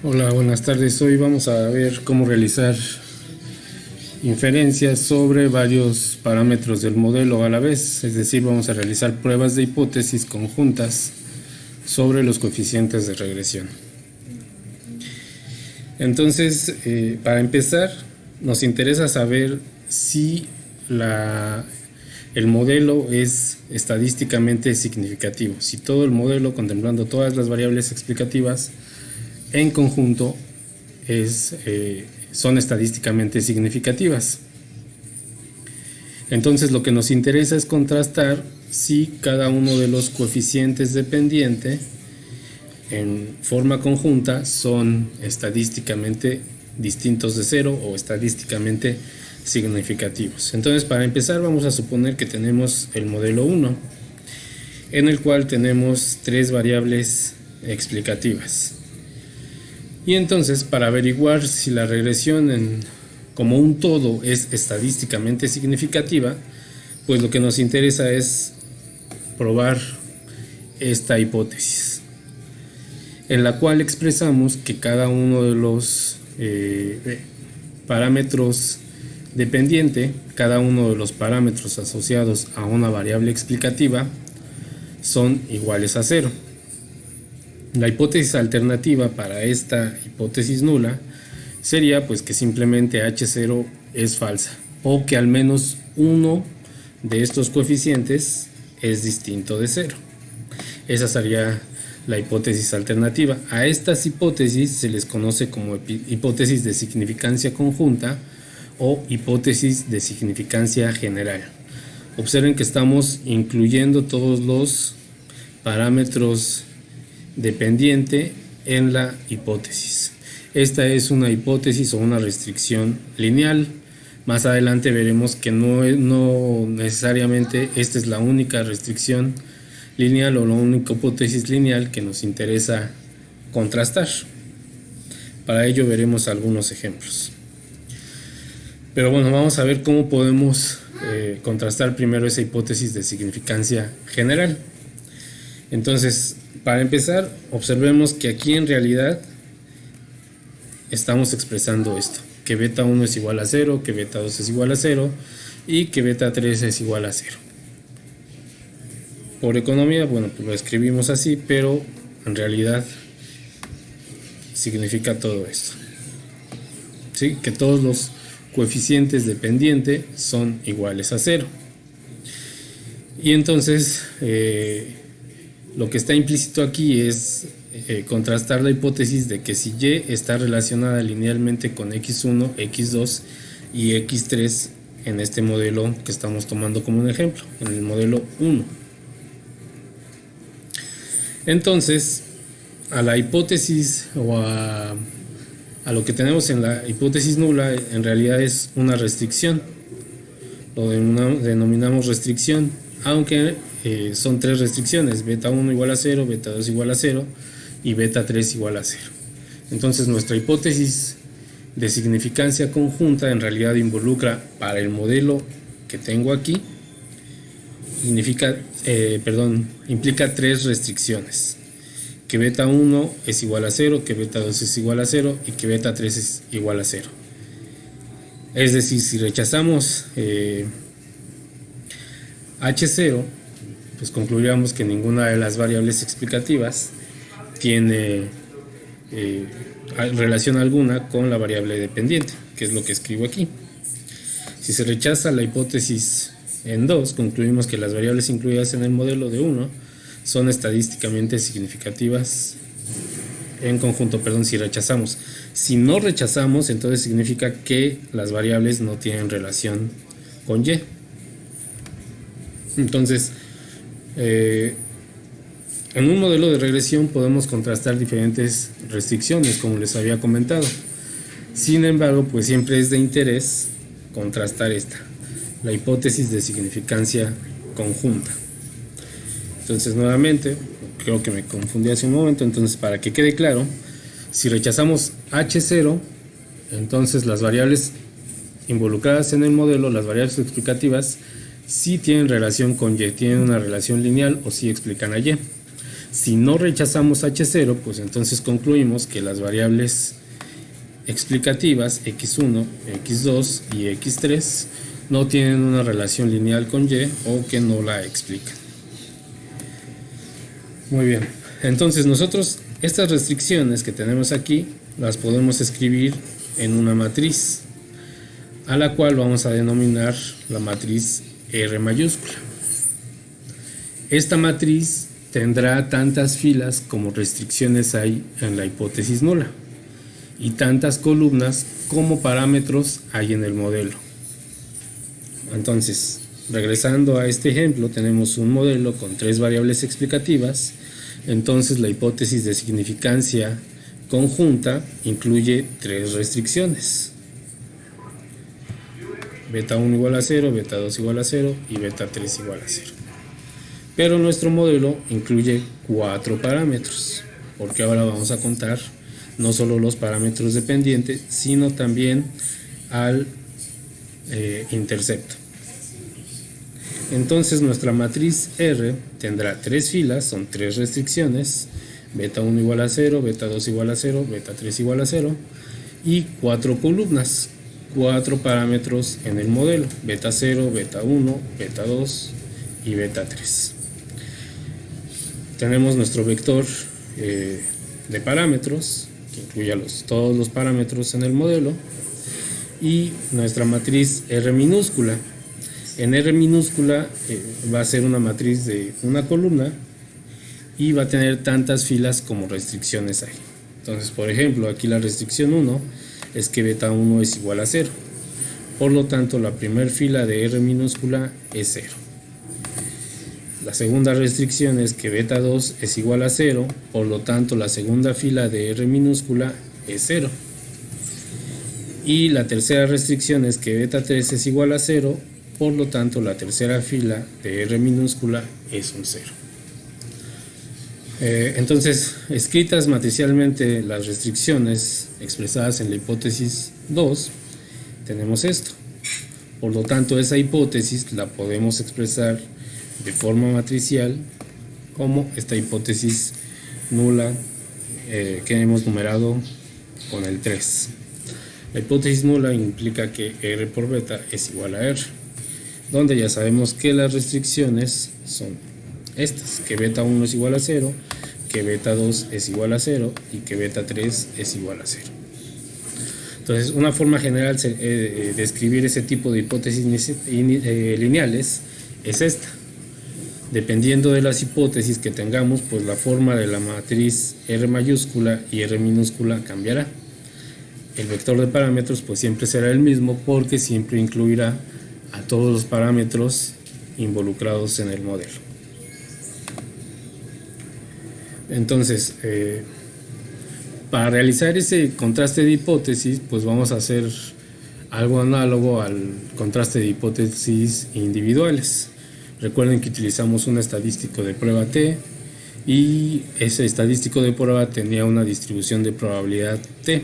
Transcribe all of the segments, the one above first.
Hola, buenas tardes. Hoy vamos a ver cómo realizar inferencias sobre varios parámetros del modelo a la vez, es decir, vamos a realizar pruebas de hipótesis conjuntas sobre los coeficientes de regresión. Entonces, para empezar, nos interesa saber si el modelo es estadísticamente significativo, si todo el modelo, contemplando todas las variables explicativas en conjunto, son estadísticamente significativas. Entonces lo que nos interesa es contrastar si cada uno de los coeficientes dependiente en forma conjunta son estadísticamente distintos de cero o estadísticamente significativos. Entonces, para empezar, vamos a suponer que tenemos el modelo 1, en el cual tenemos tres variables explicativas. Y entonces, para averiguar si la regresión como un todo es estadísticamente significativa, pues lo que nos interesa es probar esta hipótesis, en la cual expresamos que cada uno de los parámetros dependiente, cada uno de los parámetros asociados a una variable explicativa, son iguales a cero. La hipótesis alternativa para esta hipótesis nula sería pues que simplemente H0 es falsa, o que al menos uno de estos coeficientes es distinto de cero. Esa sería la hipótesis alternativa. A estas hipótesis se les conoce como hipótesis de significancia conjunta o hipótesis de significancia general. Observen que estamos incluyendo todos los parámetros dependiente en la hipótesis. Esta es una hipótesis o una restricción lineal. Más adelante veremos que no necesariamente esta es la única restricción lineal o la única hipótesis lineal que nos interesa contrastar. Para ello veremos algunos ejemplos. Pero bueno, vamos a ver cómo podemos contrastar primero esa hipótesis de significancia general. Entonces, para empezar, observemos que aquí en realidad estamos expresando esto, que beta 1 es igual a 0, que beta 2 es igual a 0 y que beta 3 es igual a 0. Por economía, bueno, pues lo escribimos así, pero en realidad significa todo esto. ¿Sí? Que todos los coeficientes dependientes son iguales a 0. Y entonces, lo que está implícito aquí es contrastar la hipótesis de que si Y está relacionada linealmente con X1, X2 y X3 en este modelo que estamos tomando como un ejemplo, en el modelo 1. Entonces, a la hipótesis o a lo que tenemos en la hipótesis nula, en realidad es una restricción. Lo denominamos restricción, aunque son tres restricciones: beta 1 igual a 0, beta 2 igual a 0 y beta 3 igual a 0. Entonces nuestra hipótesis de significancia conjunta en realidad involucra, para el modelo que tengo aquí, implica tres restricciones: que beta 1 es igual a 0, que beta 2 es igual a 0 y que beta 3 es igual a 0. Es decir, si rechazamos H0, pues concluiríamos que ninguna de las variables explicativas tiene relación alguna con la variable dependiente, que es lo que escribo aquí. Si se rechaza la hipótesis en 2, concluimos que las variables incluidas en el modelo de 1 son estadísticamente significativas en conjunto. Si rechazamos. Si no rechazamos, entonces significa que las variables no tienen relación con Y. Entonces, en un modelo de regresión podemos contrastar diferentes restricciones, como les había comentado. Sin embargo, pues siempre es de interés contrastar la hipótesis de significancia conjunta. Entonces, nuevamente, creo que me confundí hace un momento. Entonces, para que quede claro, si rechazamos H0, entonces las variables involucradas en el modelo, las variables explicativas, sí tienen relación con Y, tienen una relación lineal o sí explican a Y. Si no rechazamos H0, pues entonces concluimos que las variables explicativas x1, x2 y x3 no tienen una relación lineal con y o que no la explican. Muy bien, entonces nosotros estas restricciones que tenemos aquí las podemos escribir en una matriz, a la cual vamos a denominar la matriz R mayúscula. Esta matriz tendrá tantas filas como restricciones hay en la hipótesis nula y tantas columnas como parámetros hay en el modelo. Entonces, regresando a este ejemplo, tenemos un modelo con 3 variables explicativas. Entonces la hipótesis de significancia conjunta incluye 3 restricciones: beta 1 igual a 0, beta 2 igual a 0 y beta 3 igual a 0. Pero nuestro modelo incluye 4 parámetros, porque ahora vamos a contar no solo los parámetros dependientes, sino también al intercepto. Entonces nuestra matriz R tendrá 3 filas, son 3 restricciones: beta 1 igual a 0, beta 2 igual a 0, beta 3 igual a 0, y 4 columnas, 4 parámetros en el modelo: beta 0, beta 1, beta 2 y beta 3. Tenemos nuestro vector de parámetros, que incluye todos los parámetros en el modelo, y nuestra matriz R minúscula. En R minúscula va a ser una matriz de una columna y va a tener tantas filas como restricciones hay. Entonces, por ejemplo, aquí la restricción 1 es que beta 1 es igual a 0. Por lo tanto, la primera fila de R minúscula es 0. La segunda restricción es que beta 2 es igual a 0. Por lo tanto, la segunda fila de R minúscula es 0. Y la tercera restricción es que beta 3 es igual a 0. Por lo tanto, la tercera fila de R minúscula es un 0. Entonces, escritas matricialmente las restricciones expresadas en la hipótesis 2, tenemos esto. Por lo tanto, esa hipótesis la podemos expresar de forma matricial como esta hipótesis nula que hemos numerado con el 3. La hipótesis nula implica que R por beta es igual a R, donde ya sabemos que las restricciones son estas: que beta 1 es igual a 0, que beta 2 es igual a 0 y que beta 3 es igual a 0. Entonces, una forma general de escribir ese tipo de hipótesis lineales es esta. Dependiendo de las hipótesis que tengamos, pues la forma de la matriz R mayúscula y R minúscula cambiará. El vector de parámetros pues siempre será el mismo, porque siempre incluirá a todos los parámetros involucrados en el modelo. Entonces, para realizar ese contraste de hipótesis, pues vamos a hacer algo análogo al contraste de hipótesis individuales. Recuerden que utilizamos un estadístico de prueba T, y ese estadístico de prueba tenía una distribución de probabilidad T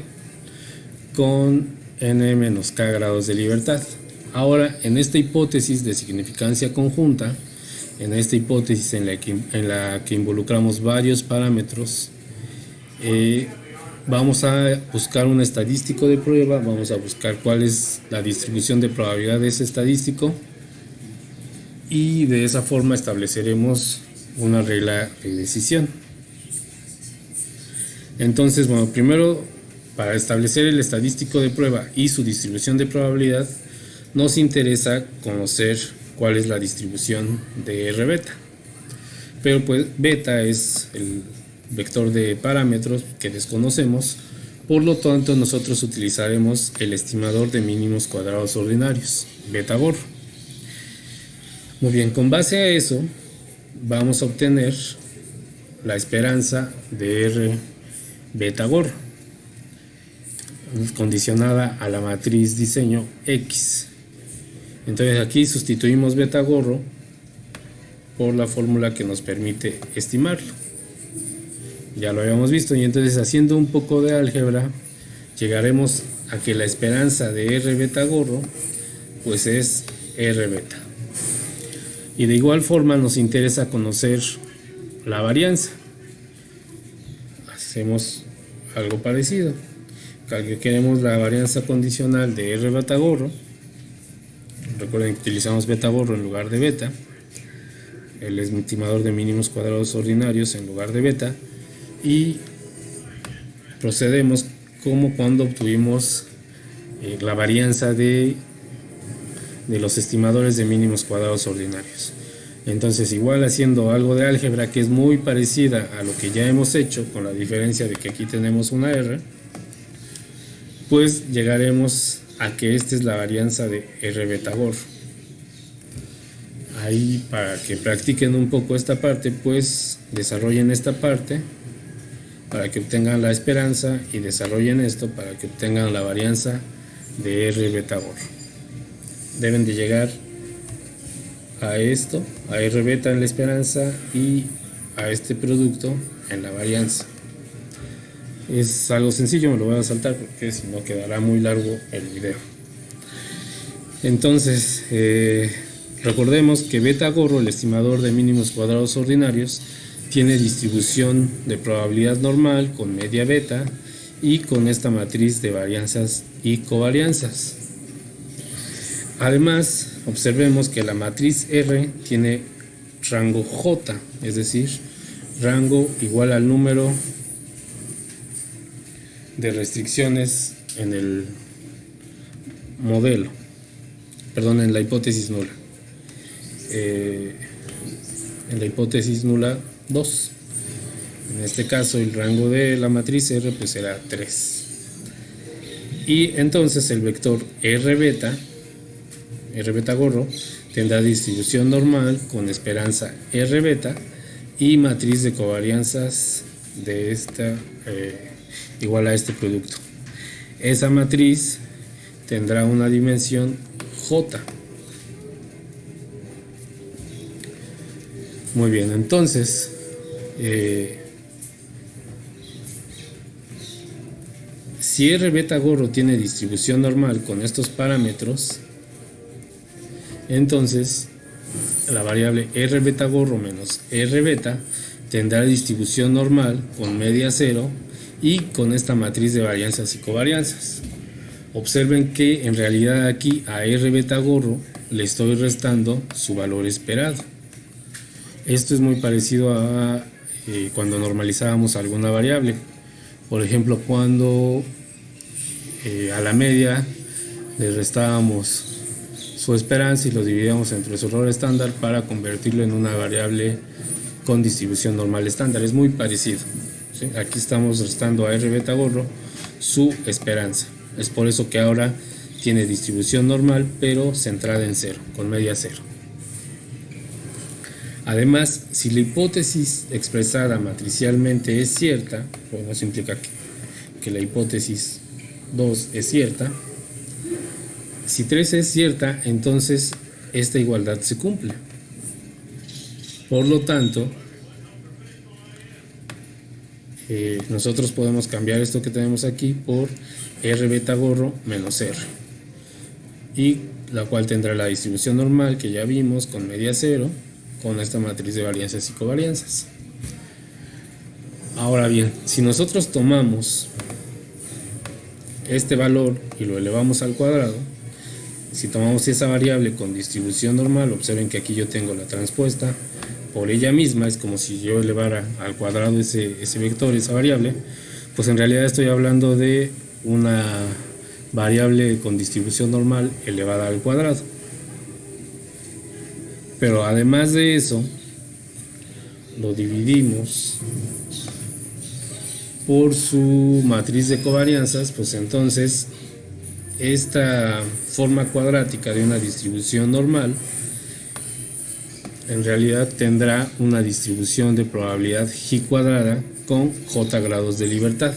con n menos k grados de libertad. Ahora, en esta hipótesis de significancia conjunta, en esta hipótesis en la que involucramos varios parámetros, vamos a buscar un estadístico de prueba, vamos a buscar cuál es la distribución de probabilidad de ese estadístico, y de esa forma estableceremos una regla de decisión. Entonces, bueno, primero, para establecer el estadístico de prueba y su distribución de probabilidad, nos interesa conocer cuál es la distribución de R beta. Pero pues beta es el vector de parámetros que desconocemos, por lo tanto nosotros utilizaremos el estimador de mínimos cuadrados ordinarios, beta gorro. Muy bien, con base a eso vamos a obtener la esperanza de R beta gorro, condicionada a la matriz diseño X. Entonces aquí sustituimos beta gorro por la fórmula que nos permite estimarlo. Ya lo habíamos visto, y entonces, haciendo un poco de álgebra, llegaremos a que la esperanza de R beta gorro pues es R beta. Y de igual forma nos interesa conocer la varianza. hacemos algo parecido. Queremos la varianza condicional de R beta gorro. Recuerden que utilizamos beta gorro en lugar de beta. El estimador de mínimos cuadrados ordinarios en lugar de beta. Y procedemos como cuando obtuvimos la varianza de los estimadores de mínimos cuadrados ordinarios. Entonces, igual haciendo algo de álgebra que es muy parecida a lo que ya hemos hecho, con la diferencia de que aquí tenemos una R, pues llegaremos a que esta es la varianza de R beta gorro. Ahí, para que practiquen un poco esta parte, pues desarrollen esta parte para que obtengan la esperanza, y desarrollen esto para que obtengan la varianza de R beta gorro. Deben de llegar a esto, a R beta en la esperanza y a este producto en la varianza. Es algo sencillo, me lo voy a saltar porque si no quedará muy largo el video. Entonces, recordemos que beta gorro, el estimador de mínimos cuadrados ordinarios, tiene distribución de probabilidad normal con media beta y con esta matriz de varianzas y covarianzas. Además, observemos que la matriz R tiene rango J, es decir, rango igual al número de restricciones en el modelo, perdón, en la hipótesis nula. En la hipótesis nula 2. En este caso el rango de la matriz R pues será 3. Y entonces el vector R beta gorro, tendrá distribución normal con esperanza R beta y matriz de covarianzas de esta igual a este producto. Esa matriz tendrá una dimensión J. Muy bien, entonces si R beta gorro tiene distribución normal con estos parámetros, entonces la variable R beta gorro menos R beta tendrá distribución normal con media 0 y con esta matriz de varianzas y covarianzas. Observen que en realidad aquí a R beta gorro le estoy restando su valor esperado. Esto es muy parecido a cuando normalizábamos alguna variable. Por ejemplo, cuando a la media le restábamos su esperanza y lo dividíamos entre su error estándar para convertirlo en una variable con distribución normal estándar. Es muy parecido, ¿sí? Aquí estamos restando a R beta gorro su esperanza. Es por eso que ahora tiene distribución normal pero centrada en 0, con media 0. Además, si la hipótesis expresada matricialmente es cierta, bueno, eso implica que la hipótesis 2 es cierta. Si 3 es cierta, entonces esta igualdad se cumple. Por lo tanto, nosotros podemos cambiar esto que tenemos aquí por R beta gorro menos R, y la cual tendrá la distribución normal que ya vimos con media 0, con esta matriz de varianzas y covarianzas. Ahora bien, si nosotros tomamos este valor y lo elevamos al cuadrado, si tomamos esa variable con distribución normal, observen que aquí yo tengo la transpuesta por ella misma, es como si yo elevara al cuadrado ese vector, esa variable, pues en realidad estoy hablando de una variable con distribución normal elevada al cuadrado. Pero además de eso, lo dividimos por su matriz de covarianzas, pues entonces esta forma cuadrática de una distribución normal en realidad tendrá una distribución de probabilidad G cuadrada con J grados de libertad.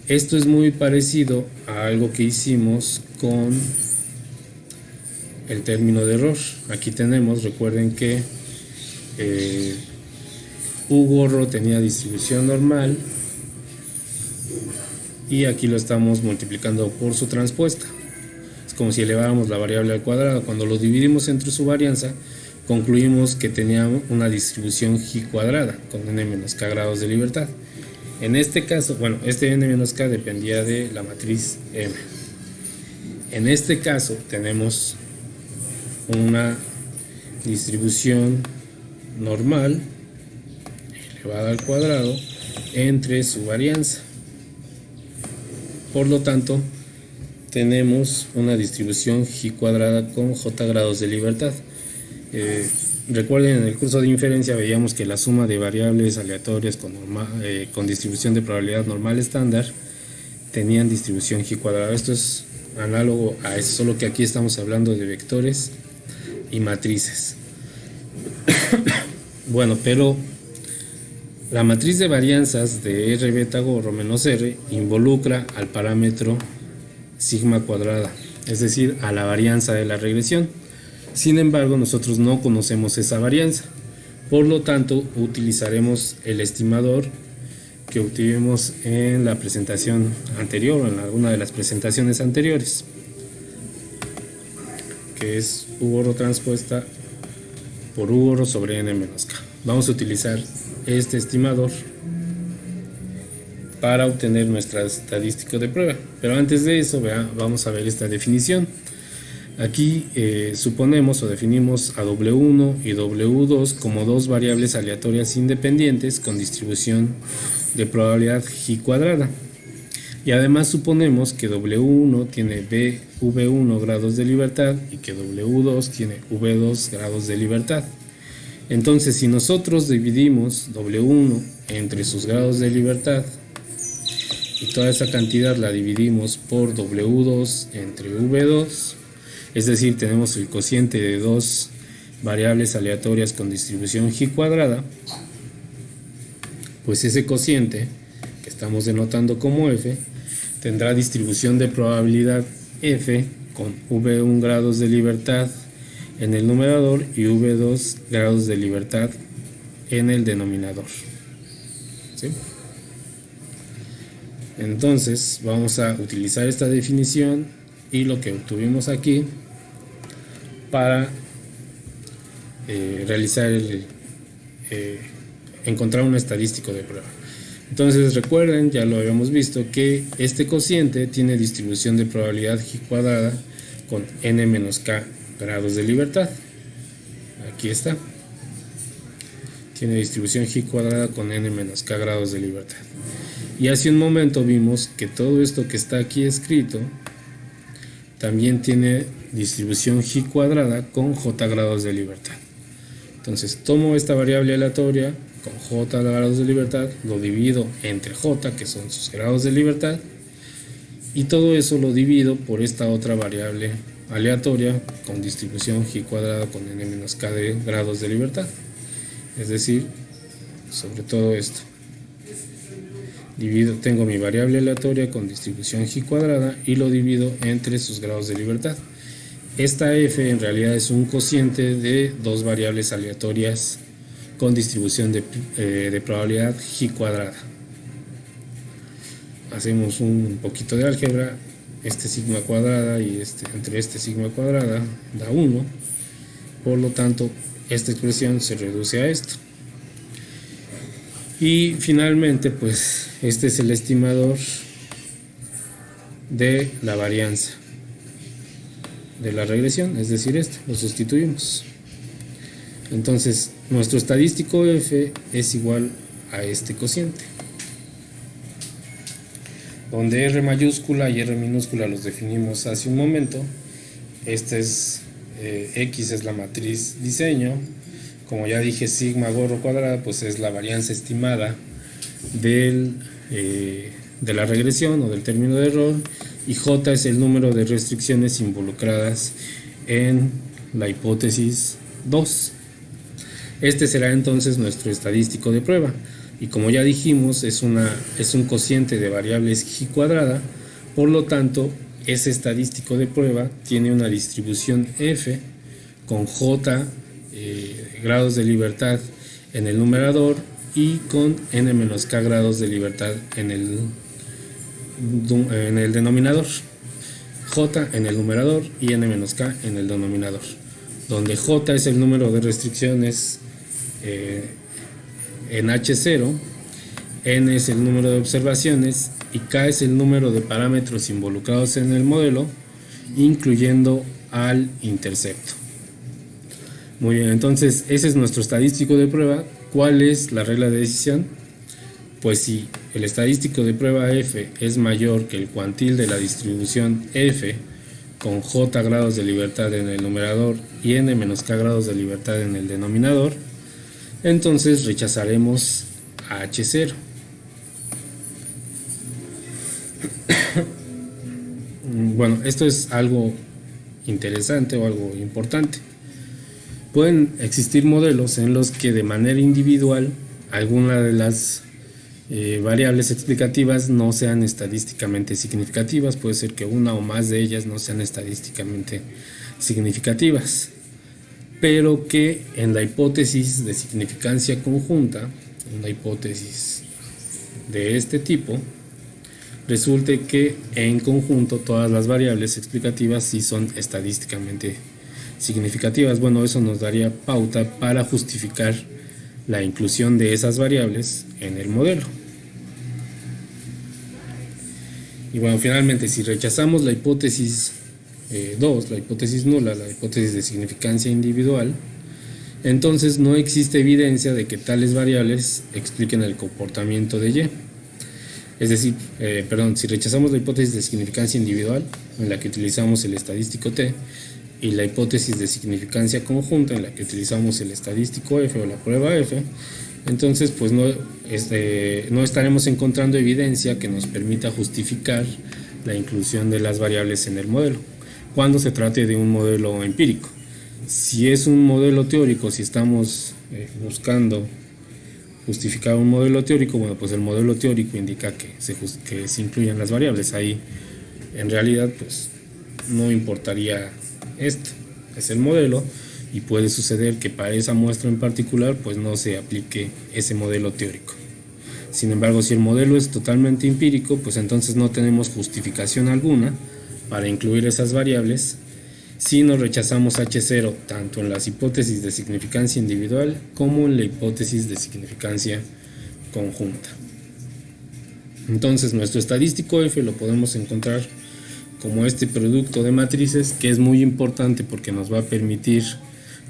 Esto es muy parecido a algo que hicimos con el término de error. Aquí tenemos, recuerden que U gorro tenía distribución normal y aquí lo estamos multiplicando por su transpuesta. Es como si eleváramos la variable al cuadrado. Cuando lo dividimos entre su varianza, concluimos que tenía una distribución G cuadrada con n menos k grados de libertad. En este caso, bueno, este n-k dependía de la matriz M. En este caso tenemos una distribución normal elevada al cuadrado entre su varianza. Por lo tanto, tenemos una distribución G cuadrada con J grados de libertad. Recuerden, en el curso de inferencia veíamos que la suma de variables aleatorias con distribución de probabilidad normal estándar tenían distribución G cuadrada. Esto es análogo a eso, solo que aquí estamos hablando de vectores y matrices. Bueno, pero la matriz de varianzas de R beta gorro menos R involucra al parámetro sigma cuadrada, es decir, a la varianza de la regresión. Sin embargo, nosotros no conocemos esa varianza, por lo tanto utilizaremos el estimador que obtuvimos en la presentación anterior o en alguna de las presentaciones anteriores, que es U gorro transpuesta por U gorro sobre n menos k. Vamos a utilizar este estimador para obtener nuestra estadística de prueba, pero antes de eso vamos a ver esta definición. Aquí suponemos o definimos a W1 y W2 como dos variables aleatorias independientes con distribución de probabilidad G cuadrada, y además suponemos que W1 tiene V1 grados de libertad y que W2 tiene V2 grados de libertad. Entonces, si nosotros dividimos W1 entre sus grados de libertad y toda esa cantidad la dividimos por W2 entre V2, es decir, tenemos el cociente de dos variables aleatorias con distribución G cuadrada, pues ese cociente, que estamos denotando como F, tendrá distribución de probabilidad F con V1 grados de libertad en el numerador y V2 grados de libertad en el denominador. ¿Sí? Entonces vamos a utilizar esta definición y lo que obtuvimos aquí para encontrar un estadístico de prueba. Entonces recuerden, ya lo habíamos visto, que este cociente tiene distribución de probabilidad G cuadrada con n-k grados de libertad. Aquí está. Tiene distribución G cuadrada con n-k grados de libertad. Y hace un momento vimos que todo esto que está aquí escrito también tiene distribución G cuadrada con J grados de libertad. Entonces tomo esta variable aleatoria con J grados de libertad, lo divido entre J, que son sus grados de libertad, y todo eso lo divido por esta otra variable aleatoria con distribución G cuadrada con n-k de grados de libertad, es decir, sobre todo esto. Tengo mi variable aleatoria con distribución G cuadrada y lo divido entre sus grados de libertad. Esta F en realidad es un cociente de dos variables aleatorias con distribución de probabilidad G cuadrada. Hacemos un poquito de álgebra. Este sigma cuadrada y entre este sigma cuadrada da 1. Por lo tanto, esta expresión se reduce a esto. Y finalmente, pues este es el estimador de la varianza de la regresión, es decir, lo sustituimos. Entonces, nuestro estadístico F es igual a este cociente, donde R mayúscula y R minúscula los definimos hace un momento. X es la matriz diseño. Como ya dije, sigma gorro cuadrada pues es la varianza estimada de la regresión o del término de error, y J es el número de restricciones involucradas en la hipótesis 2. Este será entonces nuestro estadístico de prueba, y como ya dijimos es un cociente de variables G cuadrada. Por lo tanto, ese estadístico de prueba tiene una distribución F con J grados de libertad en el numerador y con n-k grados de libertad en el denominador. J en el numerador y n-k en el denominador, donde J es el número de restricciones en H0, N es el número de observaciones y K es el número de parámetros involucrados en el modelo, incluyendo al intercepto. Muy bien, entonces ese es nuestro estadístico de prueba. ¿Cuál es la regla de decisión? Pues si el estadístico de prueba F es mayor que el cuantil de la distribución F con J grados de libertad en el numerador y N menos K grados de libertad en el denominador, entonces rechazaremos a H0. Bueno, esto es algo interesante o algo importante. Pueden existir modelos en los que de manera individual alguna de las variables explicativas no sean estadísticamente significativas. Puede ser que una o más de ellas no sean estadísticamente significativas, pero que en la hipótesis de significancia conjunta, una hipótesis de este tipo, resulte que en conjunto todas las variables explicativas sí son estadísticamente significativas. Bueno, eso nos daría pauta para justificar la inclusión de esas variables en el modelo. Y bueno, finalmente, si rechazamos la hipótesis 2, la hipótesis nula, la hipótesis de significancia individual, entonces no existe evidencia de que tales variables expliquen el comportamiento de Y. Es decir, si rechazamos la hipótesis de significancia individual, en la que utilizamos el estadístico T, y la hipótesis de significancia conjunta, en la que utilizamos el estadístico F o la prueba F, entonces pues no estaremos encontrando evidencia que nos permita justificar la inclusión de las variables en el modelo, cuando se trate de un modelo empírico. Si es un modelo teórico, si estamos buscando justificar un modelo teórico, bueno, pues el modelo teórico indica que se incluyen las variables. Ahí en realidad pues no importaría esto, es el modelo, y puede suceder que para esa muestra en particular pues no se aplique ese modelo teórico. Sin embargo, si el modelo es totalmente empírico, pues entonces no tenemos justificación alguna para incluir esas variables si nos rechazamos H0 tanto en las hipótesis de significancia individual como en la hipótesis de significancia conjunta. Entonces nuestro estadístico F lo podemos encontrar como este producto de matrices, que es muy importante porque nos va a permitir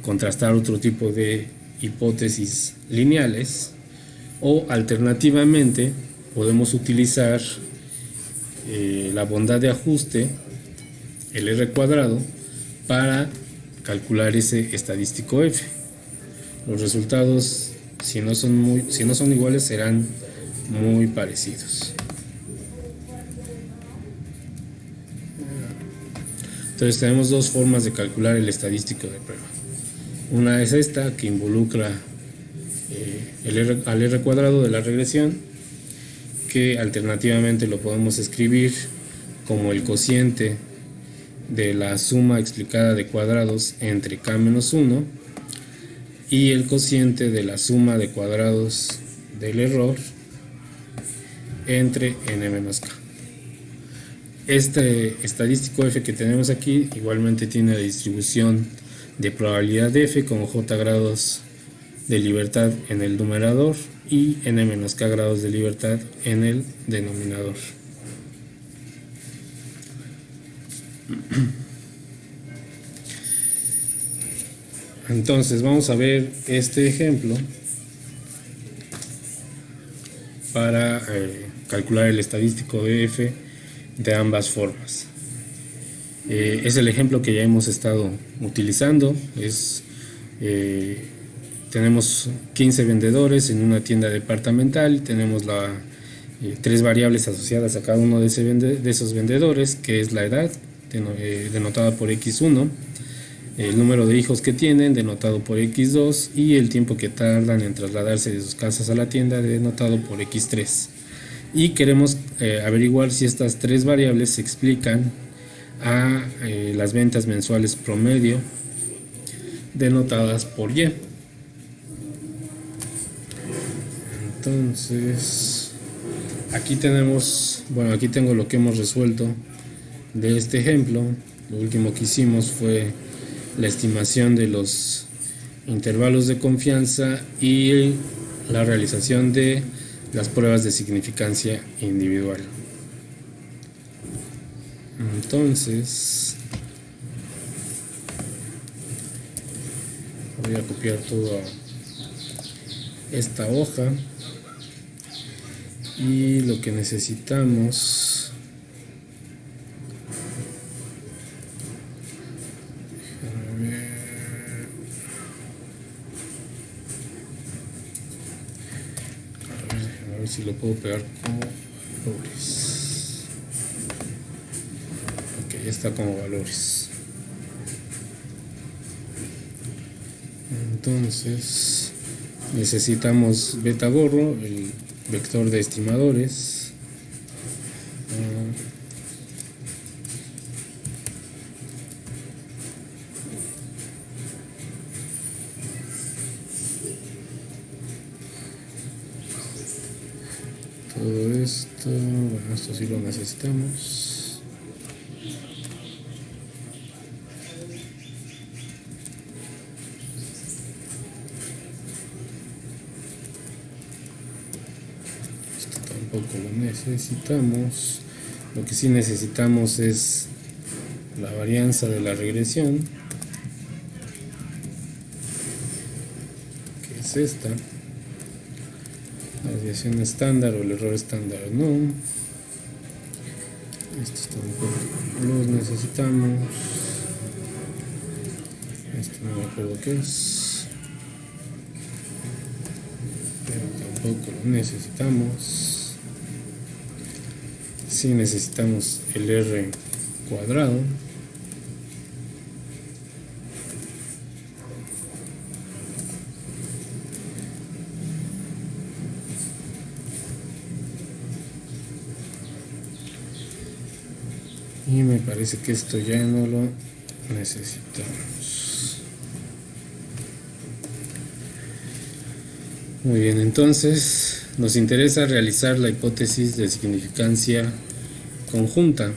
contrastar otro tipo de hipótesis lineales, o alternativamente podemos utilizar la bondad de ajuste, el R cuadrado, para calcular ese estadístico F. Los resultados, si no son iguales, serán muy parecidos. Entonces tenemos dos formas de calcular el estadístico de prueba. Una es esta, que involucra al R cuadrado de la regresión, que alternativamente lo podemos escribir como el cociente de la suma explicada de cuadrados entre K-1 y el cociente de la suma de cuadrados del error entre N-K. Este estadístico F que tenemos aquí igualmente tiene la distribución de probabilidad de F como J grados de libertad en el numerador y N-K grados de libertad en el denominador. Entonces vamos a ver este ejemplo para calcular el estadístico de F de ambas formas. Es el ejemplo que ya hemos estado utilizando. Tenemos 15 vendedores en una tienda departamental, tenemos tres variables asociadas a cada uno de esos vendedores, que es la edad, denotada por X1, el número de hijos que tienen, denotado por X2, y el tiempo que tardan en trasladarse de sus casas a la tienda, denotado por X3. Y queremos averiguar si estas tres variables se explican a las ventas mensuales promedio, denotadas por Y. Entonces, aquí tengo lo que hemos resuelto de este ejemplo. Lo último que hicimos fue la estimación de los intervalos de confianza y la realización de las pruebas de significancia individual. Entonces voy a copiar toda esta hoja y lo que necesitamos, a ver si lo puedo pegar como valores. Ok, ya está como valores. Entonces necesitamos beta gorro, el vector de estimadores, todo esto, bueno, esto sí lo necesitamos. Tampoco lo necesitamos. Lo que sí necesitamos es la varianza de la regresión, que es esta, la desviación estándar o el error estándar, no. Estos tampoco los necesitamos. Este no me acuerdo qué es, pero tampoco lo necesitamos. Sí necesitamos el R cuadrado. Y me parece que esto ya no lo necesitamos. Muy bien, entonces nos interesa realizar la hipótesis de significancia conjunta.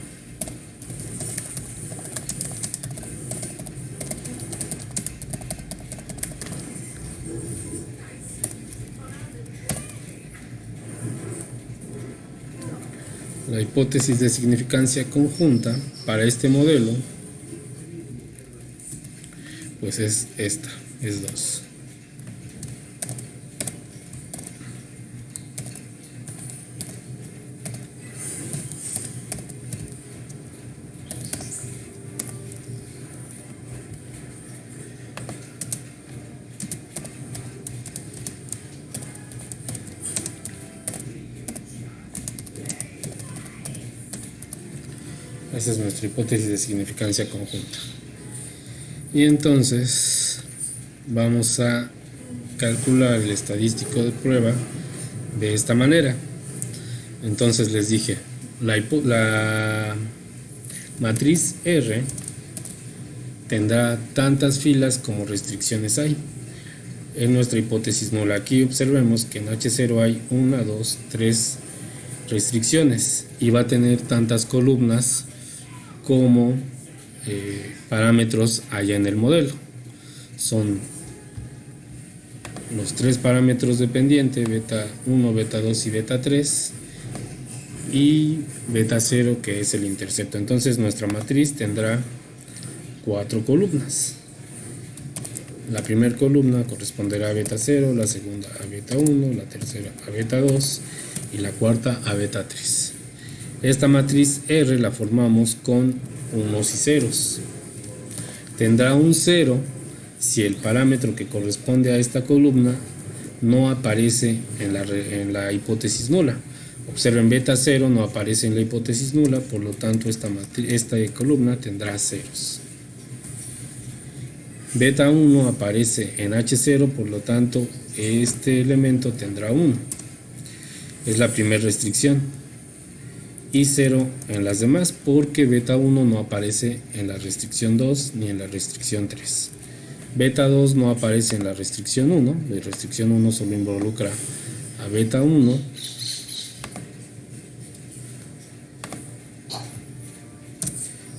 La hipótesis de significancia conjunta para este modelo pues es esta, es 2. Esa es nuestra hipótesis de significancia conjunta. Y entonces vamos a calcular el estadístico de prueba de esta manera. Entonces les dije, la matriz R tendrá tantas filas como restricciones hay. En nuestra hipótesis nula, aquí observemos que en H0 hay 1, 2, 3 restricciones y va a tener tantas columnas como parámetros haya en el modelo. Son los 3 parámetros de pendiente, beta 1, beta 2 y beta 3, y beta 0 que es el intercepto. Entonces nuestra matriz tendrá 4 columnas. La primera columna corresponderá a beta 0, la segunda a beta 1, la tercera a beta 2 y la cuarta a beta 3. Esta matriz R la formamos con unos y ceros. Tendrá un 0 si el parámetro que corresponde a esta columna no aparece en la hipótesis nula. Observen, beta 0 no aparece en la hipótesis nula, por lo tanto esta columna tendrá ceros. Beta 1 aparece en H0, por lo tanto este elemento tendrá 1. Es la primera restricción. Y 0 en las demás, porque beta 1 no aparece en la restricción 2 ni en la restricción 3. Beta 2 no aparece en la restricción 1. La restricción 1 solo involucra a beta 1.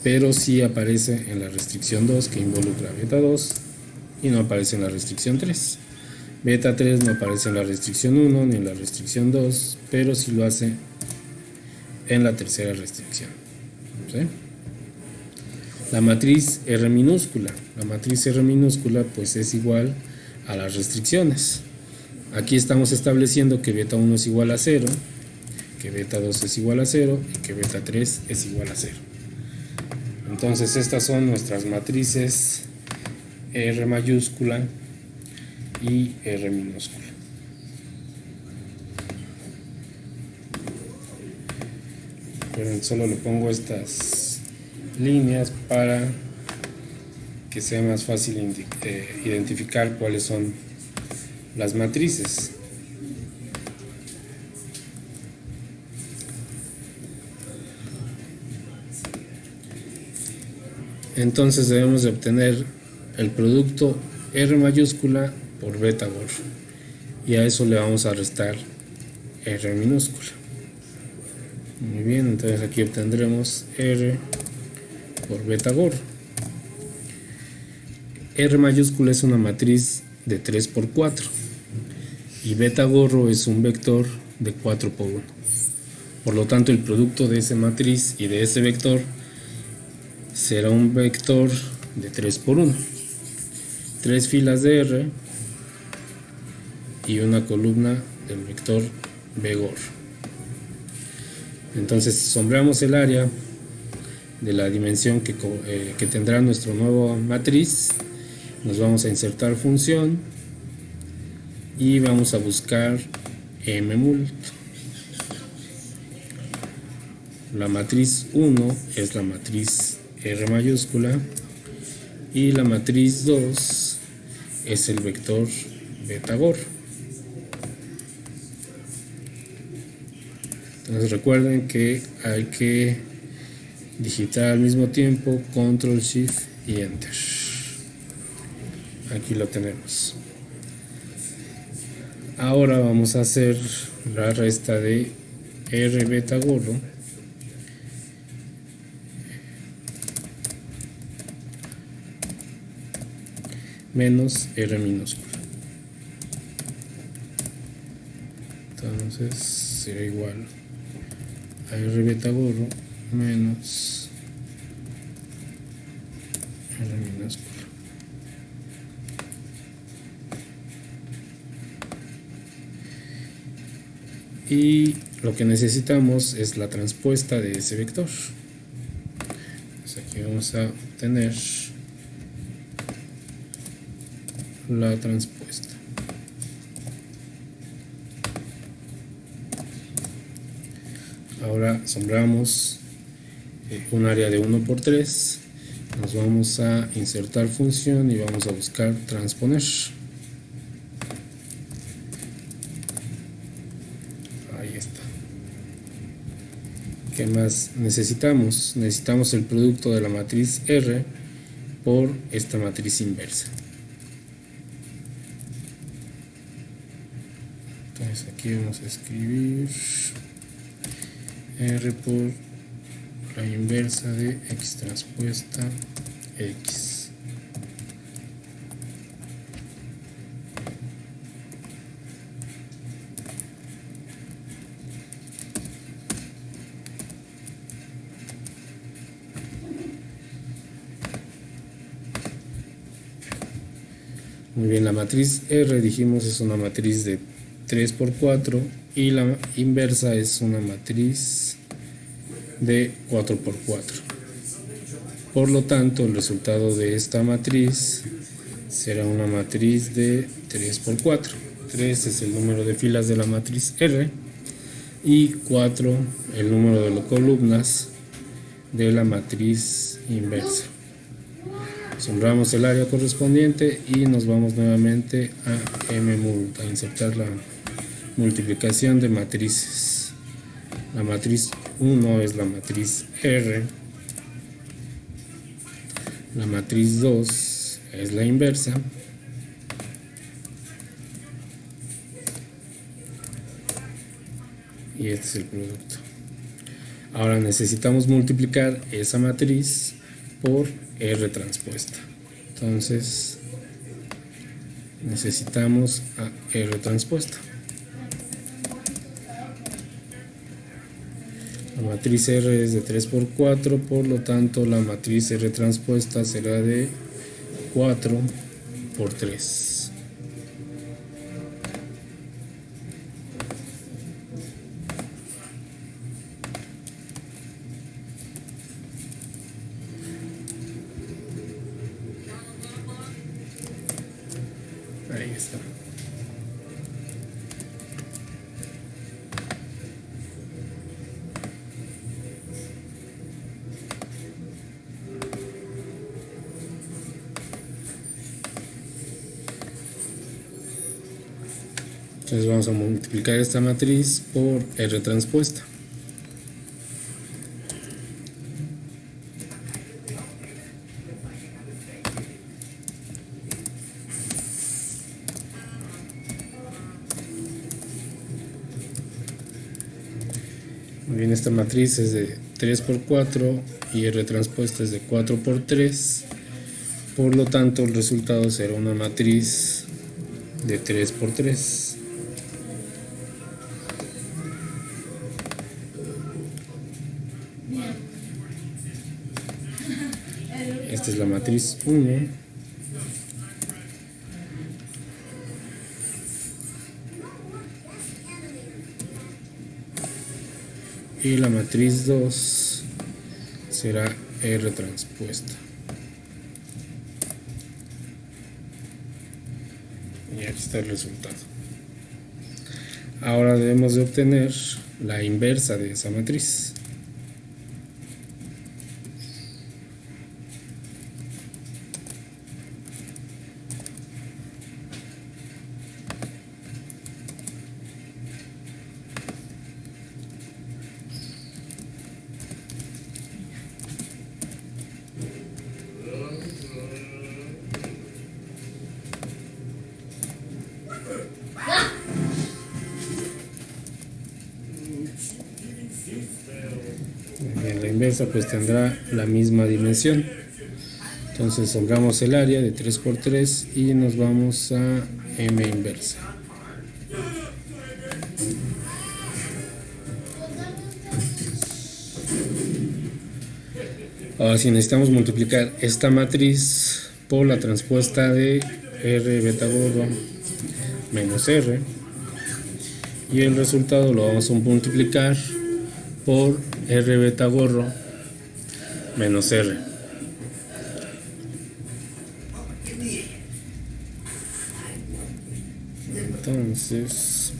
Pero sí aparece en la restricción 2, que involucra a beta 2, y no aparece en la restricción 3. Beta 3 no aparece en la restricción 1 ni en la restricción 2, pero sí lo hace en la tercera restricción. ¿Sí? La matriz R minúscula. La matriz R minúscula pues es igual a las restricciones. Aquí estamos estableciendo que beta 1 es igual a 0, que beta 2 es igual a 0 y que beta 3 es igual a 0. Entonces estas son nuestras matrices R mayúscula y R minúscula. Pero solo le pongo estas líneas para que sea más fácil identificar cuáles son las matrices. Entonces debemos de obtener el producto R mayúscula por beta gorro, y a eso le vamos a restar R minúscula. Muy bien, entonces aquí obtendremos R por beta gorro. R mayúscula es una matriz de 3 por 4 y beta gorro es un vector de 4 por 1. Por lo tanto, el producto de esa matriz y de ese vector será un vector de 3 por 1. 3 filas de R y una columna del vector B gorro. Entonces sombreamos el área de la dimensión que tendrá nuestra nueva matriz. Nos vamos a insertar función y vamos a buscar mmult. La matriz 1 es la matriz R mayúscula y la matriz 2 es el vector beta gorro. Entonces recuerden que hay que digitar al mismo tiempo Control Shift y Enter. Aquí lo tenemos. Ahora vamos a hacer la resta de R beta gorro menos R minúscula. Entonces será igual a R beta gorro menos R minúscula. Y lo que necesitamos es la transpuesta de ese vector. Entonces aquí vamos a obtener la transpuesta. Ahora sombreamos un área de 1 por 3. Nos vamos a insertar función y vamos a buscar transponer. Ahí está. ¿Qué más necesitamos? Necesitamos el producto de la matriz R por esta matriz inversa. Entonces aquí vamos a escribir R por la inversa de X transpuesta X. Muy bien, la matriz R dijimos es una matriz de 3 por 4 y la inversa es una matriz de 4 por 4. Por lo tanto, el resultado de esta matriz será una matriz de 3 por 4. 3 es el número de filas de la matriz R y 4 el número de las columnas de la matriz inversa. Sombreamos el área correspondiente y nos vamos nuevamente a mmult, a insertar la multiplicación de matrices. La matriz 1 es la matriz R, la matriz 2 es la inversa, y este es el producto. Ahora necesitamos multiplicar esa matriz por R transpuesta. Entonces necesitamos a R transpuesta. La matriz R es de 3 por 4, por lo tanto la matriz R transpuesta será de 4 por 3. Ahí está. Entonces vamos a multiplicar esta matriz por R transpuesta. Muy bien, esta matriz es de 3 por 4 y R transpuesta es de 4 por 3. Por lo tanto, el resultado será una matriz de 3 por 3. Esta es la matriz 1. Y la matriz 2 será R transpuesta. Y aquí está el resultado. Ahora debemos de obtener la inversa de esa matriz. Bien, la inversa pues tendrá la misma dimensión. Entonces solvamos el área de 3 por 3 y nos vamos a M inversa. Ahora si necesitamos multiplicar esta matriz por la transpuesta de R beta gordo menos R, y el resultado lo vamos a multiplicar por R beta gorro menos R. Entonces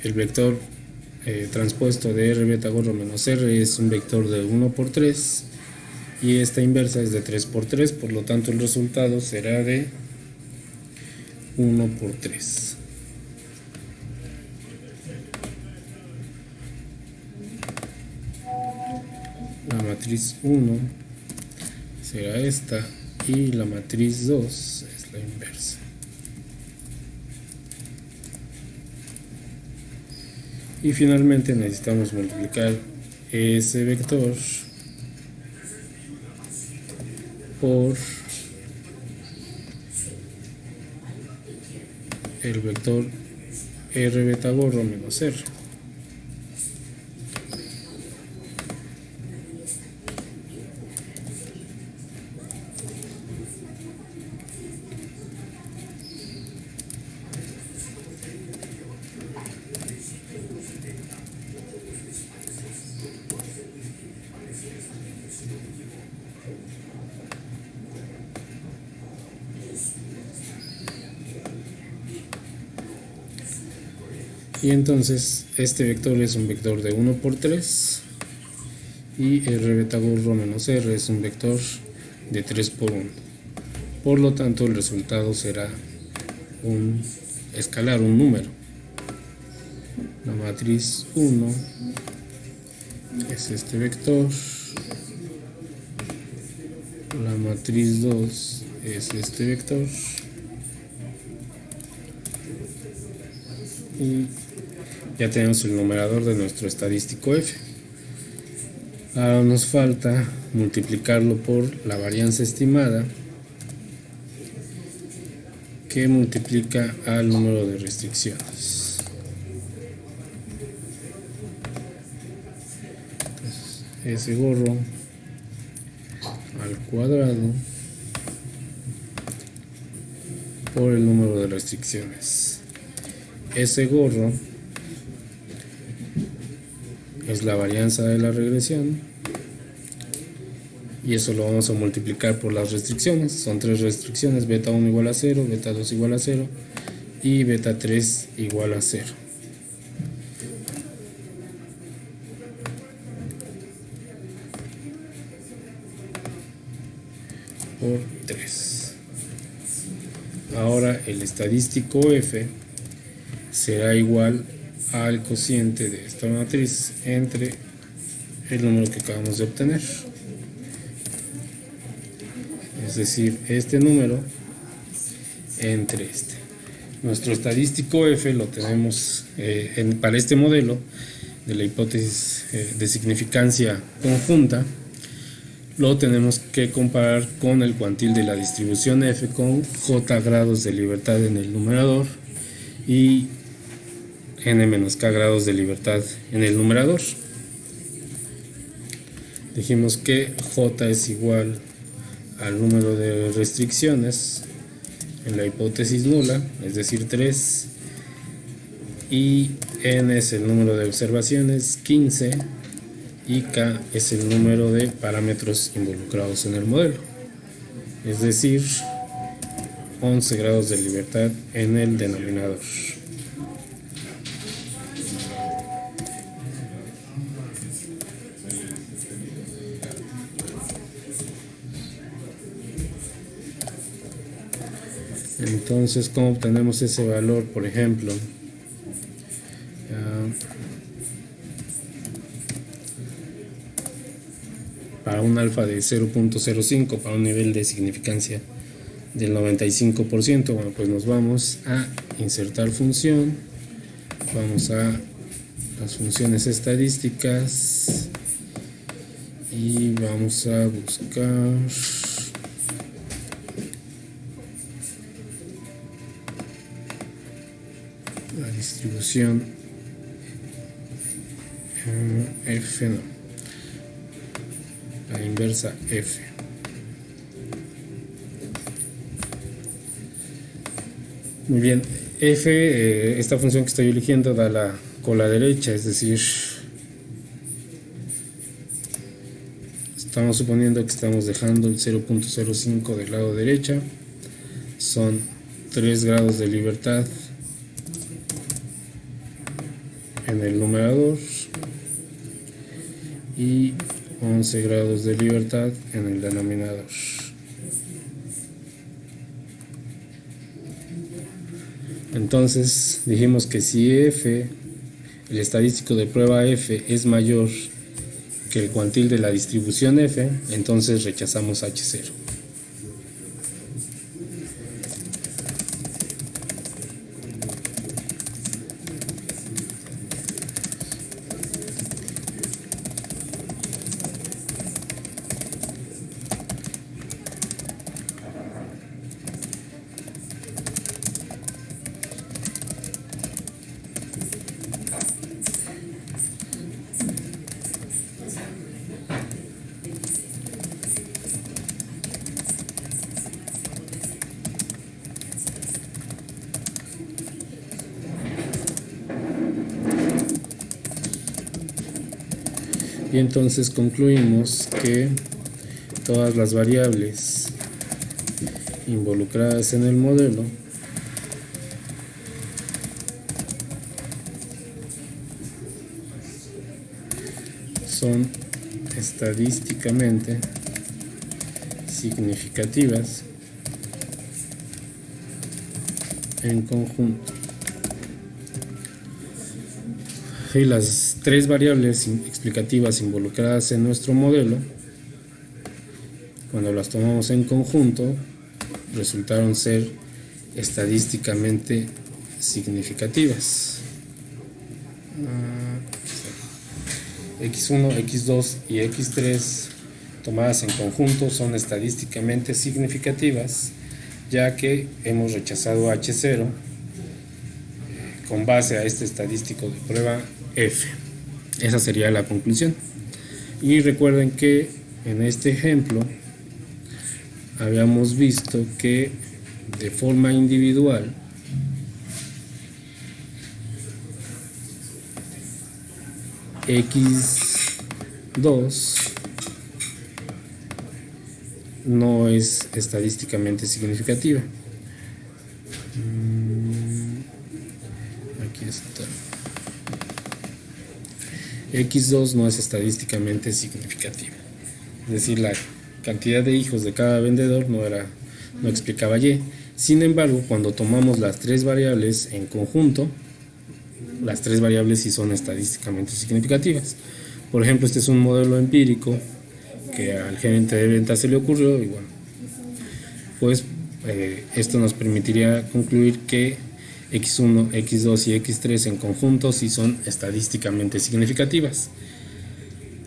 el vector transpuesto de R beta gorro menos R es un vector de 1 por 3 y esta inversa es de 3 por 3, por lo tanto el resultado será de 1 por 3. La matriz 1 será esta y la matriz 2 es la inversa. Y finalmente necesitamos multiplicar ese vector por el vector R beta gorro menos R. Y entonces este vector es un vector de 1 por 3 y R beta gorro menos R es un vector de 3 por 1. Por lo tanto el resultado será un escalar, un número. La matriz 1 es este vector La matriz 2 es este vector y ya tenemos el numerador de nuestro estadístico f. Ahora nos falta multiplicarlo por la varianza estimada, que multiplica al número de restricciones. Entonces, ese gorro al cuadrado por el número de restricciones. Ese gorro es la varianza de la regresión y eso lo vamos a multiplicar por las restricciones. Son 3 restricciones: beta 1 igual a 0, beta 2 igual a 0 y beta 3 igual a 0. Por 3. Ahora el estadístico f será igual al cociente de esta matriz entre el número que acabamos de obtener, es decir, este número entre este. Nuestro estadístico f lo tenemos para este modelo de la hipótesis de significancia conjunta. Lo tenemos que comparar con el cuantil de la distribución f con j grados de libertad en el numerador y n-k grados de libertad en el numerador. Dijimos que j es igual al número de restricciones en la hipótesis nula, es decir 3, y n es el número de observaciones, 15, y k es el número de parámetros involucrados en el modelo, es decir 11 grados de libertad en el denominador. Entonces, ¿cómo obtenemos ese valor? Por ejemplo, para un alfa de 0.05, para un nivel de significancia del 95%, bueno, pues nos vamos a insertar función, vamos a las funciones estadísticas y vamos a buscar la distribución f, no, la inversa f. Muy bien, f, esta función que estoy eligiendo da la cola derecha, es decir, estamos suponiendo que estamos dejando el 0.05 del lado derecha, son 3 grados de libertad en el numerador y 11 grados de libertad en el denominador. Entonces dijimos que si f, el estadístico de prueba f, es mayor que el cuantil de la distribución f, entonces rechazamos h0. Y entonces concluimos que todas las variables involucradas en el modelo son estadísticamente significativas en conjunto. Y las 3 variables explicativas involucradas en nuestro modelo cuando las tomamos en conjunto, resultaron ser estadísticamente significativas. X1, X2 y X3 tomadas en conjunto son estadísticamente significativas, ya que hemos rechazado H0 con base a este estadístico de prueba F. Esa sería la conclusión. Y recuerden que en este ejemplo habíamos visto que de forma individual X2 no es estadísticamente significativa. Aquí está. X2 no es estadísticamente significativa. Es decir, la cantidad de hijos de cada vendedor no explicaba Y. Sin embargo, cuando tomamos las tres variables en conjunto, las tres variables sí son estadísticamente significativas. Por ejemplo, este es un modelo empírico que al gerente de ventas se le ocurrió y bueno, pues esto nos permitiría concluir que X1, X2 y X3 en conjunto sí son estadísticamente significativas.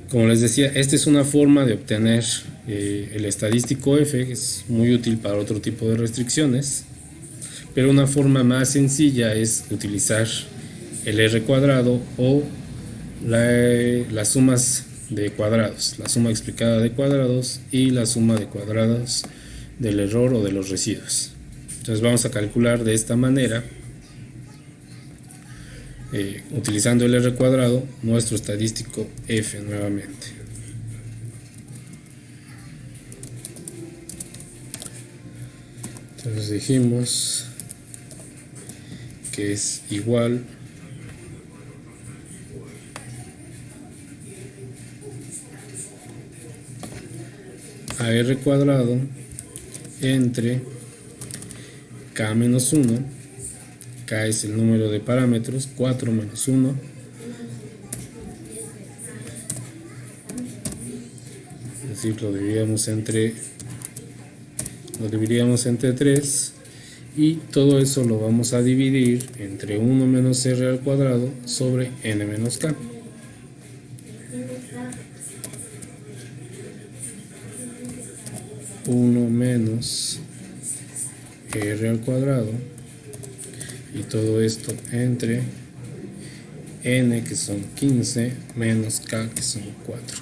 Como les decía, esta es una forma de obtener el estadístico F, que es muy útil para otro tipo de restricciones, pero una forma más sencilla es utilizar el R cuadrado o las sumas de cuadrados, la suma explicada de cuadrados y la suma de cuadrados del error o de los residuos. Entonces vamos a calcular de esta manera, utilizando el R cuadrado, nuestro estadístico F nuevamente. Entonces dijimos que es igual a R cuadrado entre K menos 1, K es el número de parámetros, 4 menos 1, es decir, lo dividiríamos entre 3 y todo eso lo vamos a dividir entre 1 menos R al cuadrado sobre N menos K. Menos R al cuadrado y todo esto entre N, que son 15, menos K, que son 4.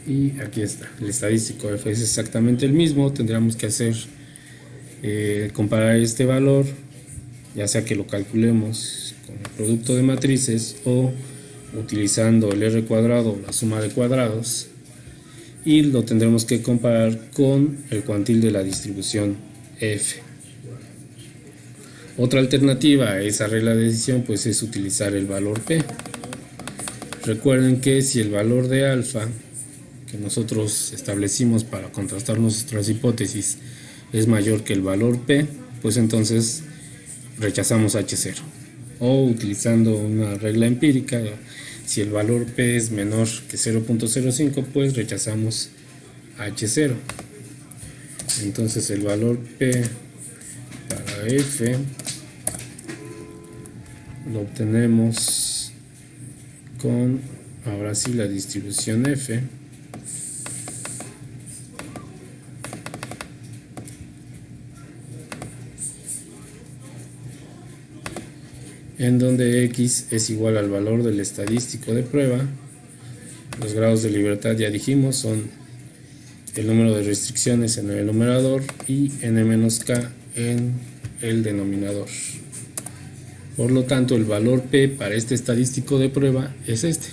Y aquí está, el estadístico F es exactamente el mismo. Tendríamos que hacer comparar este valor, ya sea que lo calculemos con el producto de matrices o utilizando el R cuadrado o la suma de cuadrados, y lo tendremos que comparar con el cuantil de la distribución F. Otra alternativa a esa regla de decisión pues es utilizar el valor P. Recuerden que si el valor de alfa que nosotros establecimos para contrastar nuestras hipótesis es mayor que el valor P, pues entonces rechazamos H0. O utilizando una regla empírica, si el valor P es menor que 0.05, pues rechazamos H0. Entonces el valor P para F lo obtenemos con, ahora sí, la distribución F en donde X es igual al valor del estadístico de prueba. Los grados de libertad, ya dijimos, son el número de restricciones en el numerador y n-k en el denominador. Por lo tanto, el valor P para este estadístico de prueba es este.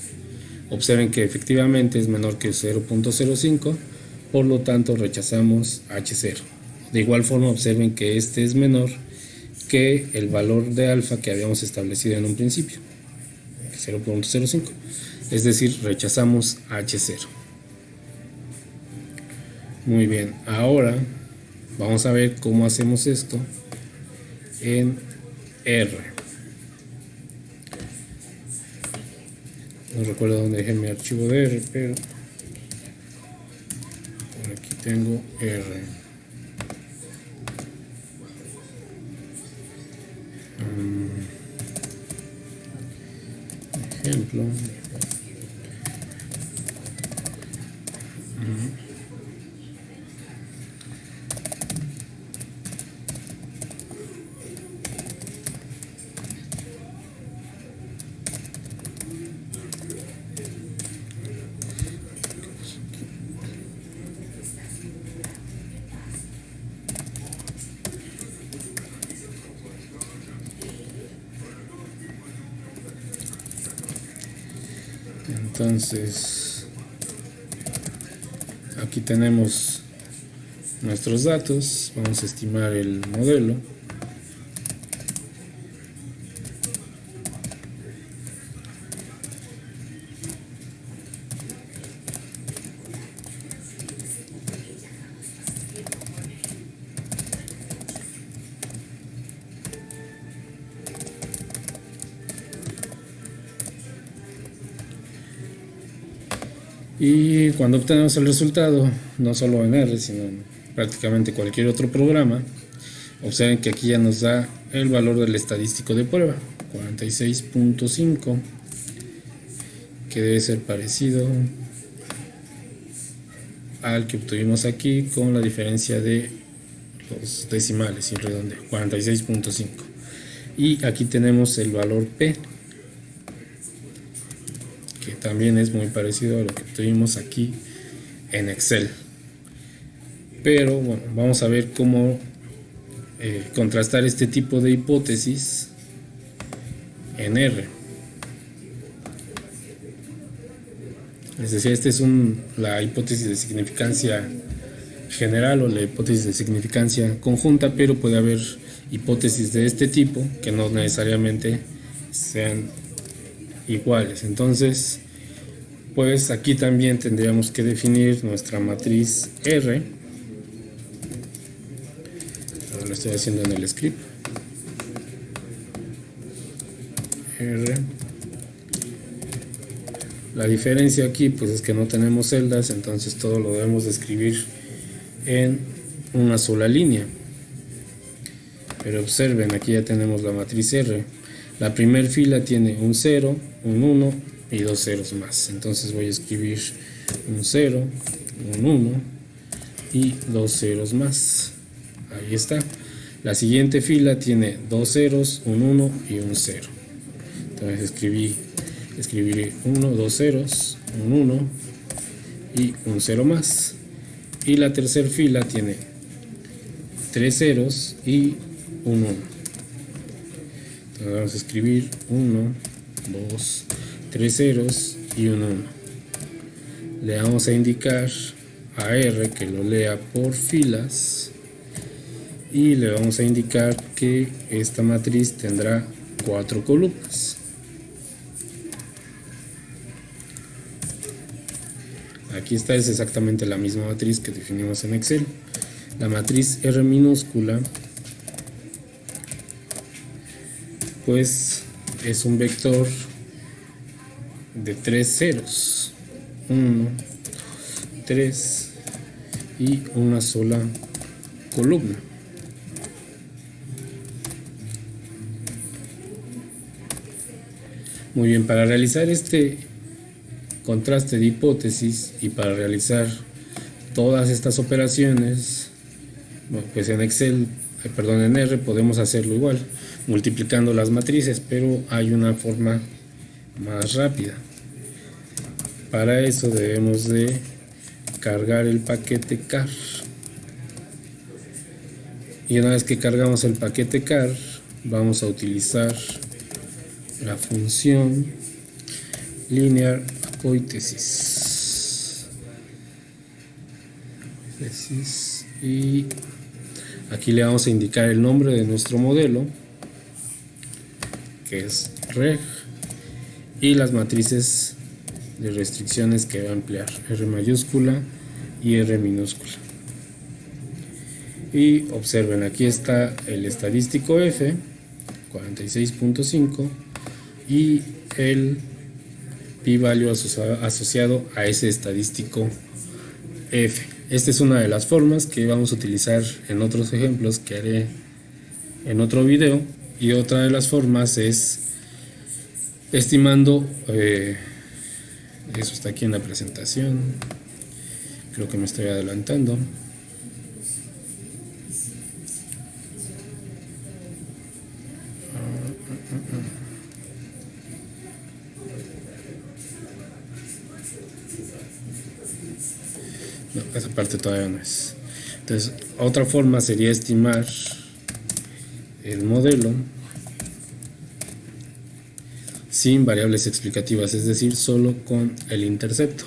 Observen que efectivamente es menor que 0.05, por lo tanto rechazamos H0. De igual forma, observen que este es menor que el valor de alfa que habíamos establecido en un principio, 0.05, es decir, rechazamos H0. Muy bien, ahora vamos a ver cómo hacemos esto en R. No recuerdo dónde dejé mi archivo de R, pero tengo R. Ejemplo. Entonces, aquí tenemos nuestros datos. Vamos a estimar el modelo. Y cuando obtenemos el resultado, no solo en R, sino en prácticamente cualquier otro programa, observen que aquí ya nos da el valor del estadístico de prueba, 46.5, que debe ser parecido al que obtuvimos aquí con la diferencia de los decimales y redondeo, 46.5. Y aquí tenemos el valor P, que también es muy parecido a lo que tuvimos aquí en Excel. Pero bueno, vamos a ver cómo contrastar este tipo de hipótesis en R. Les decía, esta es la hipótesis de significancia general o la hipótesis de significancia conjunta, pero puede haber hipótesis de este tipo que no necesariamente sean iguales. Entonces, pues aquí también tendríamos que definir nuestra matriz R. Ahora lo estoy haciendo en el script. R. La diferencia aquí pues es que no tenemos celdas, entonces todo lo debemos de escribir en una sola línea. Pero observen, aquí ya tenemos la matriz R. La primera fila tiene un 0, un 1 y dos ceros más. Entonces voy a escribir un 0, un 1 y dos ceros más. Ahí está. La siguiente fila tiene dos ceros, un 1 y un 0. Entonces escribiré 1, dos ceros, un 1 y un 0 más. Y la tercera fila tiene tres ceros y un 1. Entonces vamos a escribir 1, 2, 3 ceros y un 1. Le vamos a indicar a R que lo lea por filas y le vamos a indicar que esta matriz tendrá 4 columnas. Aquí está, es exactamente la misma matriz que definimos en Excel. La matriz R minúscula pues es un vector de 3 ceros, 1, 3 y una sola columna. Muy bien, para realizar este contraste de hipótesis y para realizar todas estas operaciones, bueno, pues en en R podemos hacerlo igual, multiplicando las matrices, pero hay una forma más rápida. Para eso debemos de cargar el paquete car. Y una vez que cargamos el paquete car, vamos a utilizar la función linear apótesis. Y aquí le vamos a indicar el nombre de nuestro modelo, que es reg, y las matrices de restricciones que va a emplear, R mayúscula y R minúscula. Y observen, aquí está el estadístico F, 46.5, y el p-value asociado a ese estadístico F. Esta es una de las formas que vamos a utilizar en otros ejemplos que haré en otro video, y otra de las formas es estimando, eso está aquí en la presentación, creo que me estoy adelantando. No, esa parte todavía no es. Entonces, otra forma sería estimar el modelo sin variables explicativas, es decir, solo con el intercepto.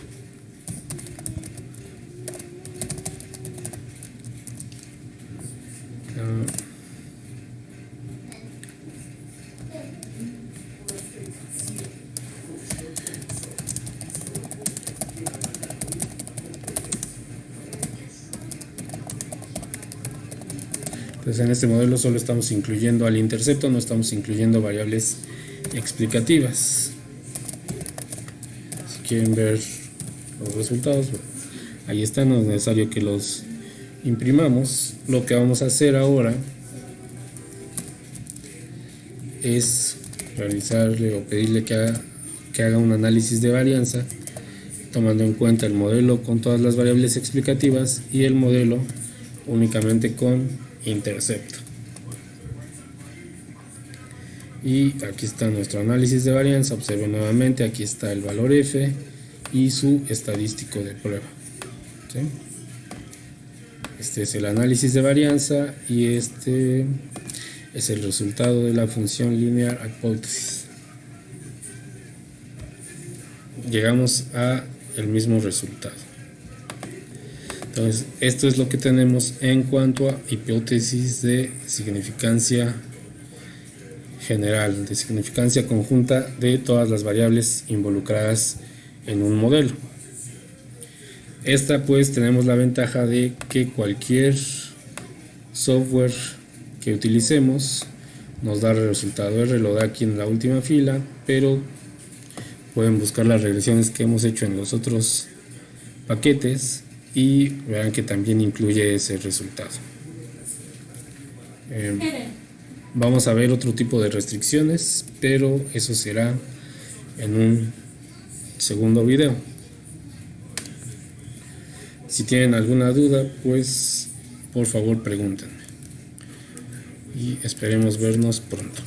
Entonces en este modelo solo estamos incluyendo al intercepto, no estamos incluyendo variables explicativas. Si quieren ver los resultados, ahí están, no es necesario que los imprimamos. Lo que vamos a hacer ahora es realizarle o pedirle que haga un análisis de varianza, tomando en cuenta el modelo con todas las variables explicativas y el modelo únicamente con intercepto. Y aquí está nuestro análisis de varianza. Observen nuevamente, aquí está el valor F y su estadístico de prueba. ¿Sí? Este es el análisis de varianza y este es el resultado de la función linear hipótesis. Llegamos a el mismo resultado. Entonces, esto es lo que tenemos en cuanto a hipótesis de significancia general, de significancia conjunta de todas las variables involucradas en un modelo. Esta, pues, tenemos la ventaja de que cualquier software que utilicemos nos da el resultado R, lo da aquí en la última fila, pero pueden buscar las regresiones que hemos hecho en los otros paquetes y verán que también incluye ese resultado. Vamos a ver otro tipo de restricciones, pero eso será en un segundo video. Si tienen alguna duda, pues por favor pregúntenme y esperemos vernos pronto.